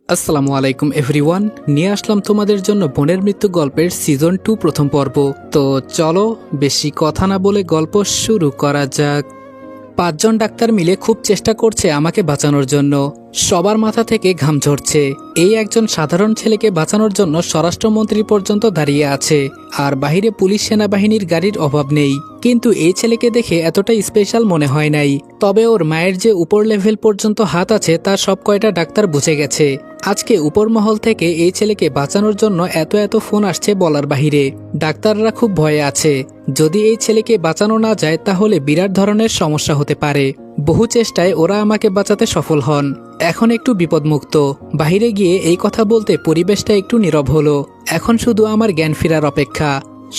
আসসালামু আলাইকুম এভরিওয়ান, নিয়ে আসলাম তোমাদের জন্য বোনের মৃত্যু গল্পের সিজন 2 প্রথম পর্ব। তো চলো বেশি কথা না বলে গল্প শুরু করা যাক। 5 জন ডাক্তার মিলে খুব চেষ্টা করছে আমাকে বাঁচানোর জন্য। সবার মাথা থেকে ঘাম ঝরছে। এই একজন সাধারণ ছেলেকে বাঁচানোর জন্য স্বরাষ্ট্রমন্ত্রী পর্যন্ত দাঁড়িয়ে আছে, আর বাহিরে পুলিশ সেনাবাহিনীর গাড়ির অভাব নেই। কিন্তু এই ছেলেকে দেখে এতটা স্পেশাল মনে হয় নাই। তবে ওর মায়ের যে উপর লেভেল পর্যন্ত হাত আছে তা সব কয়টা ডাক্তার বুঝে গেছে। আজকে উপর মহল থেকে এই ছেলেকে বাঁচানোর জন্য এত ফোন আসছে বলার বাহিরে। ডাক্তাররা খুব ভয়ে আছে, যদি এই ছেলেকে বাঁচানো না যায় তাহলে বিরাট ধরনের সমস্যা হতে পারে। বহু চেষ্টায় ওরা আমাকে বাঁচাতে সফল হন। এখন একটু বিপদমুক্ত। বাহিরে গিয়ে এই কথা বলতে পরিবেশটা একটু নীরব হলো। এখন শুধু আমার জ্ঞান ফেরার অপেক্ষা।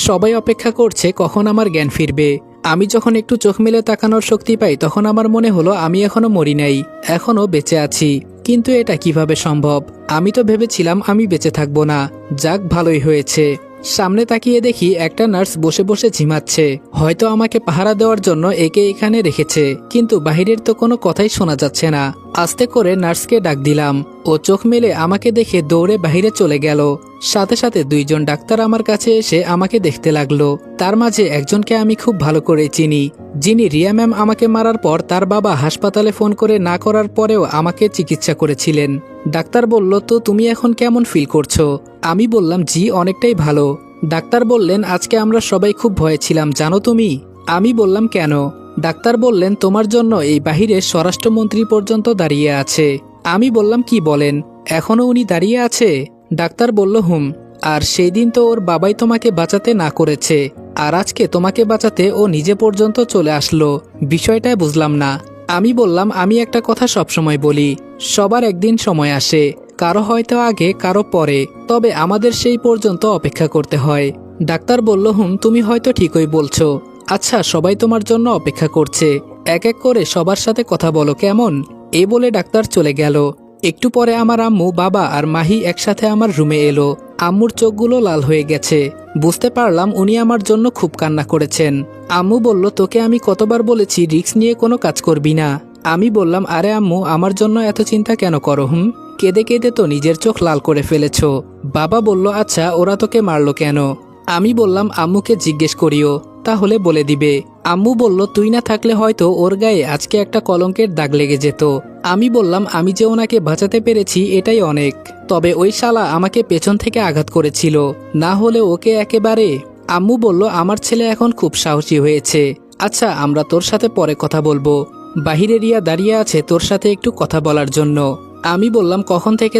সবাই অপেক্ষা করছে কখন আমার জ্ঞান ফিরবে। আমি যখন একটু চোখ মেলে তাকানোর শক্তি পাই তখন আমার মনে হলো আমি এখনো মরি নাই, এখনো বেঁচে আছি। কিন্তু এটা কিভাবে সম্ভব? আমি তো ভেবেছিলাম আমি বেঁচে থাকবো না। যাক, ভালোই হয়েছে। সামনে তাকিয়ে দেখি একটা নার্স বসে বসে ঝিমাচ্ছে। হয়তো আমাকে পাহারা দেওয়ার জন্য একে এখানে রেখেছে, কিন্তু বাহিরের তো কোনো কথাই শোনা যাচ্ছে না। আস্তে করে নার্সকে ডাক দিলাম। ও চোখ মেলে আমাকে দেখে দৌড়ে বাহিরে চলে গেল। সাথে সাথে 2 জন ডাক্তার আমার কাছে এসে আমাকে দেখতে লাগলো। তার মাঝে একজনকে আমি খুব ভালো করে চিনি, যিনি রিয়া ম্যাম আমাকে মারার পর তার বাবা হাসপাতালে ফোন করে না করার পরেও আমাকে চিকিৎসা করেছিলেন। ডাক্তার বলল, তো তুমি এখন কেমন ফিল করছো? আমি বললাম, জি অনেকটাই ভালো। ডাক্তার বললেন, আজকে আমরা সবাই খুব ভয়ে ছিলাম জানো তুমি। আমি বললাম, কেন? ডাক্তার বললেন, তোমার জন্য এই বাহিরে স্বরাষ্ট্রমন্ত্রী পর্যন্ত দাঁড়িয়ে আছে। আমি বললাম, কি বলেন, এখনো উনি দাঁড়িয়ে আছে? ডাক্তার বলল, হুম। আর সেই দিন তো ওর বাবাই তোমাকে বাঁচাতে না করেছে, আর আজকে তোমাকে বাঁচাতে ও নিজে পর্যন্ত চলে আসলো। বিষয়টাই বুঝলাম না। আমি বললাম, আমি একটা কথা সবসময় বলি, সবার একদিন সময় আসে, কারো হয়তো আগে কারো পরে, তবে আমাদের সেই পর্যন্ত অপেক্ষা করতে হয়। ডাক্তার বলল, হুম তুমি হয়তো ঠিকই বলছো। আচ্ছা, সবাই তোমার জন্য অপেক্ষা করছে, এক এক করে সবার সাথে কথা বলো কেমন? এই বলে ডাক্তার চলে গেল। একটু পরে আমার আম্মু, বাবা আর মাহি একসাথে আমার রুমে এলো। আম্মুর চোখগুলো লাল হয়ে গেছে। বুঝতে পারলাম উনি আমার জন্য খুব কান্না করেছেন। আম্মু বলল, তোকে আমি কতবার বলেছি রিস্ক নিয়ে কোনো কাজ করবি না। আমি বললাম, আরে আম্মু, আমার জন্য এত চিন্তা কেন করো? কেঁদে কেঁদে তো নিজের চোখ লাল করে ফেলেছ। বাবা বলল, আচ্ছা ওরা তোকে মারলো কেন? আমি বললাম, আম্মুকে জিজ্ঞেস করিও, তাহলে বলে দিবে। আম্মু বলল, তুই না থাকলে হয়তো ওর গায়ে আজকে একটা কলঙ্কের দাগ লেগে যেত। আমি বললাম, আমি যে ওনাকে বাঁচাতে পেরেছি এটাই অনেক। তবে ওই শালা আমাকে পেছন থেকে আঘাত করেছিল, না হলে ওকে একেবারে। আম্মু বলল, আমার ছেলে এখন খুব সাহসী হয়েছে। আচ্ছা, আমরা তোর সাথে পরে কথা বলবো। বাহিরে রিয়া দাঁড়িয়ে আছে তোর সাথে একটু কথা বলার জন্য। আমি বললাম, কখন থেকে